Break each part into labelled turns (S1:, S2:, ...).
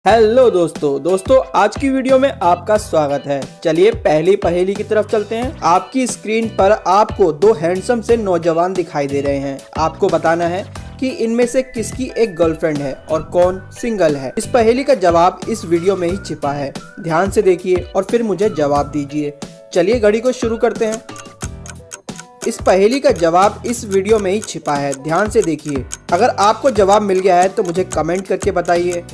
S1: Hello दोस्तों आज की वीडियो में आपका स्वागत है। चलिए पहली पहेली की तरफ चलते हैं। आपकी स्क्रीन पर आपको दो हैंडसम से नौजवान दिखाई दे रहे हैं। आपको बताना है कि इनमें से किसकी एक गर्लफ्रेंड है और कौन सिंगल है। इस पहेली का जवाब इस वीडियो में ही छिपा है। ध्यान से देखिए और फिर मुझे जवाब दीजिए। चलिए घड़ी को शुरू करते हैं। इस पहेली का जवाब इस वीडियो में ही छिपा है। ध्यान से देखिए। अगर आपको जवाब मिल गया है तो मुझे कमेंट करके बताइए।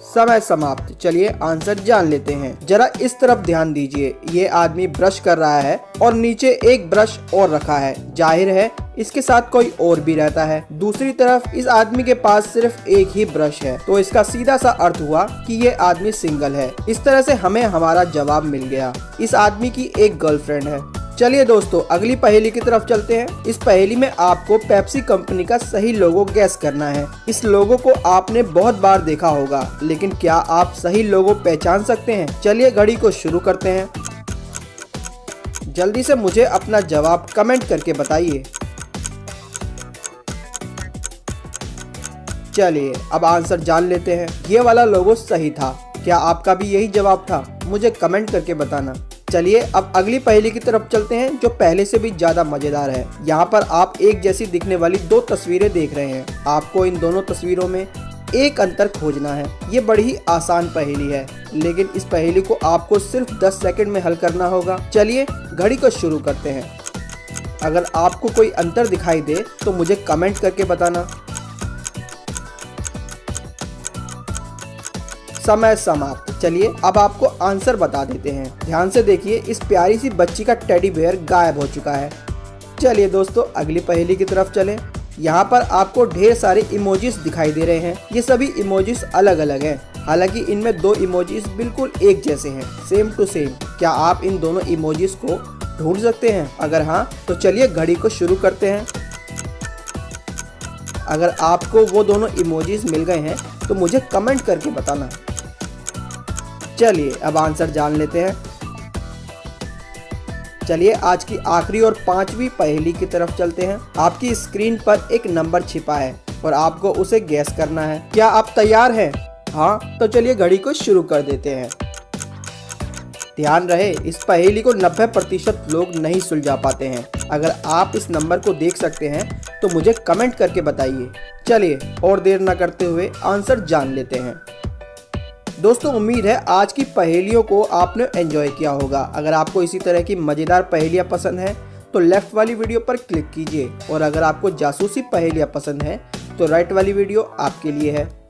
S1: समय समाप्त। चलिए आंसर जान लेते हैं। जरा इस तरफ ध्यान दीजिए। ये आदमी ब्रश कर रहा है और नीचे एक ब्रश और रखा है। जाहिर है इसके साथ कोई और भी रहता है। दूसरी तरफ इस आदमी के पास सिर्फ एक ही ब्रश है, तो इसका सीधा सा अर्थ हुआ कि ये आदमी सिंगल है। इस तरह से हमें हमारा जवाब मिल गया। इस आदमी की एक गर्लफ्रेंड है। चलिए दोस्तों अगली पहेली की तरफ चलते हैं। इस पहेली में आपको पेप्सी कंपनी का सही लोगो गैस करना है। इस लोगो को आपने बहुत बार देखा होगा, लेकिन क्या आप सही लोगो पहचान सकते हैं? चलिए घड़ी को शुरू करते हैं। जल्दी से मुझे अपना जवाब कमेंट करके बताइए। चलिए अब आंसर जान लेते हैं। ये वाला लोगो सही था। क्या आपका भी यही जवाब था? मुझे कमेंट करके बताना। चलिए अब अगली पहेली की तरफ चलते हैं, जो पहले से भी ज्यादा मजेदार है। यहाँ पर आप एक जैसी दिखने वाली दो तस्वीरें देख रहे हैं। आपको इन दोनों तस्वीरों में एक अंतर खोजना है। ये बड़ी ही आसान पहेली है, लेकिन इस पहेली को आपको सिर्फ 10 सेकंड में हल करना होगा। चलिए घड़ी को शुरू करते हैं। अगर आपको कोई अंतर दिखाई दे तो मुझे कमेंट करके बताना। समय समाप्त। चलिए अब आपको आंसर बता देते हैं। ध्यान से देखिए। इस प्यारी सी बच्ची का टेडी बेयर गायब हो चुका है। चलिए दोस्तों अगली पहेली की तरफ चलें। यहाँ पर आपको ढेर सारे इमोजीज दिखाई दे रहे हैं। ये सभी इमोजीज अलग अलग हैं। हालांकि इनमें दो इमोजीज बिल्कुल एक जैसे हैं, सेम टू सेम। क्या आप इन दोनों इमोजीज को ढूंढ सकते हैं? अगर हाँ तो चलिए घड़ी को शुरू करते हैं। अगर आपको वो दोनों इमोजीज मिल गए हैं तो मुझे कमेंट करके बताना। चलिए अब आंसर जान लेते हैं। चलिए आज की आखिरी और 5वीं पहेली की तरफ चलते हैं। आपकी स्क्रीन पर एक नंबर छिपा है और आपको उसे गैस करना है। क्या आप तैयार हैं? हाँ तो चलिए घड़ी को शुरू कर देते हैं। ध्यान रहे इस पहेली को 90% लोग नहीं सुलझा पाते हैं। अगर आप इस नंबर को देख सकते हैं तो मुझे कमेंट करके बताइए। चलिए और देर न करते हुए आंसर जान लेते हैं। दोस्तों उम्मीद है आज की पहेलियों को आपने एंजॉय किया होगा। अगर आपको इसी तरह की मज़ेदार पहेलियाँ पसंद हैं तो लेफ्ट वाली वीडियो पर क्लिक कीजिए, और अगर आपको जासूसी पहेलियाँ पसंद हैं तो राइट वाली वीडियो आपके लिए है।